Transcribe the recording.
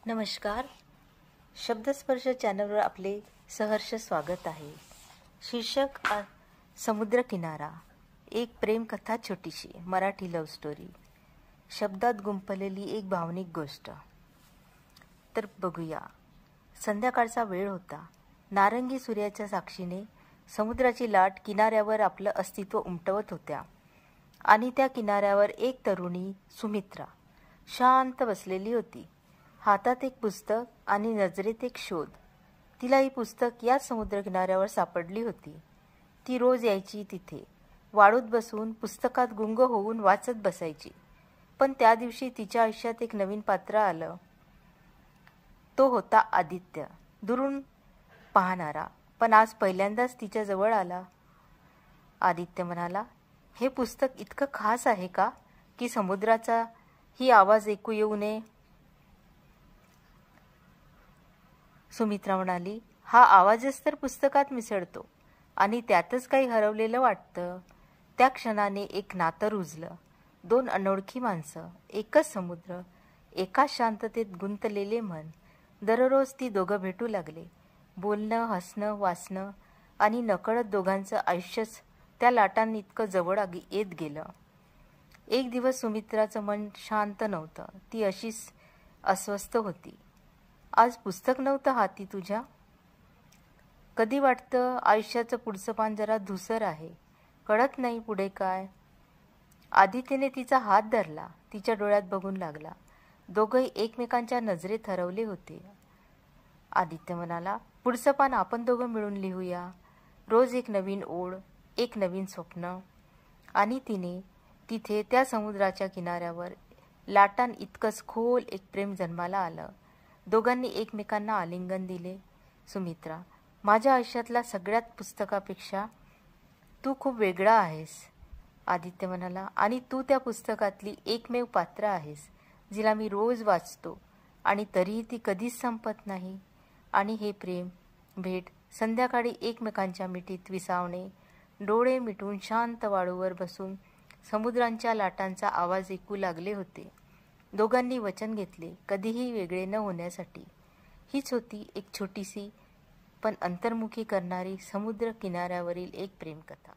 नमस्कार. शब्दस्पर्श चॅनलवर आपले सहर्ष स्वागत आहे. शीर्षक समुद्र किनारा, एक प्रेमकथा छोटीशी मराठी लव्ह स्टोरी. शब्दात गुंफलेली एक भावनिक गोष्ट. तर बघूया. संध्याकाळचा वेळ होता. नारंगी सूर्याच्या साक्षीने समुद्राची लाट किनाऱ्यावर आपलं अस्तित्व उमटवत होत्या आणि त्या किनाऱ्यावर एक तरुणी सुमित्रा शांत बसलेली होती. हातात एक पुस्तक आणि नजरेत एक शोध. तिला ही पुस्तक याच समुद्रकिनाऱ्यावर सापडली होती. ती रोज यायची तिथे, वाळूत बसून पुस्तकात गुंग होऊन वाचत बसायची. पण त्या दिवशी तिच्या आयुष्यात एक नवीन पात्र आलं. तो होता आदित्य, दुरून पाहणारा, पण आज पहिल्यांदाच तिच्या जवळ आला. आदित्य म्हणाला, हे पुस्तक इतकं खास आहे का की समुद्राचा ही आवाज ऐकू येऊ नये? सुमित्रा म्हणाली, हा आवाजच तर पुस्तकात मिसळतो आणि त्यातच काही हरवलेलं वाटतं. त्या क्षणाने एक नातं रुजलं. दोन अनोळखी माणसं, एकच समुद्र, एकाच शांततेत गुंतलेले मन. दररोज ती दोघं भेटू लागले. बोलणं, हसणं, वाचणं आणि नकळत दोघांचं आयुष्यच त्या लाटांइतकं जवळ येत गेलं. एक दिवस सुमित्राचं मन शांत नव्हतं. ती अशीच अस्वस्थ होती. आज पुस्तक नव्हतं हाती तुझ्या? कधी वाटतं आयुष्याचं पुढचं पान जरा धूसर आहे, कळत नाही पुढे काय. आदित्यने तिचा हात धरला, तिच्या डोळ्यात बघून लागला. दोघंही एकमेकांच्या नजरेत हरवले होते. आदित्य म्हणाला, पुढचं पान आपण दोघं मिळून लिहूया. रोज एक नवीन ओळ, एक नवीन स्वप्न. आणि तिथे त्या समुद्राच्या किनाऱ्यावर लाटां इतकंच खोल एक प्रेम जन्माला आलं. दोघांनी एकमेकांना आलिंगन दिले. सुमित्रा, माझ्या आयुष्यातल्या सगळ्यात पुस्तकापेक्षा तू खूप वेगळा आहेस. आदित्य म्हणाला, आणि तू त्या पुस्तकातली एकमेव पात्र आहेस जिला मी रोज वाचतो आणि तरीही ती कधीच संपत नाही. आणि हे प्रेम, भेट, संध्याकाळी एकमेकांच्या मिठीत विसावणे, डोळे मिटून शांत वाळूवर बसून समुद्रांच्या लाटांचा आवाज ऐकू लागले होते. दोघांनी वचन घेतले, कधीही वेगळे न होण्यासाठी. हीच होती एक छोटीशी पण अंतर्मुखी करणारी समुद्र किनाऱ्यावरील एक प्रेमकथा.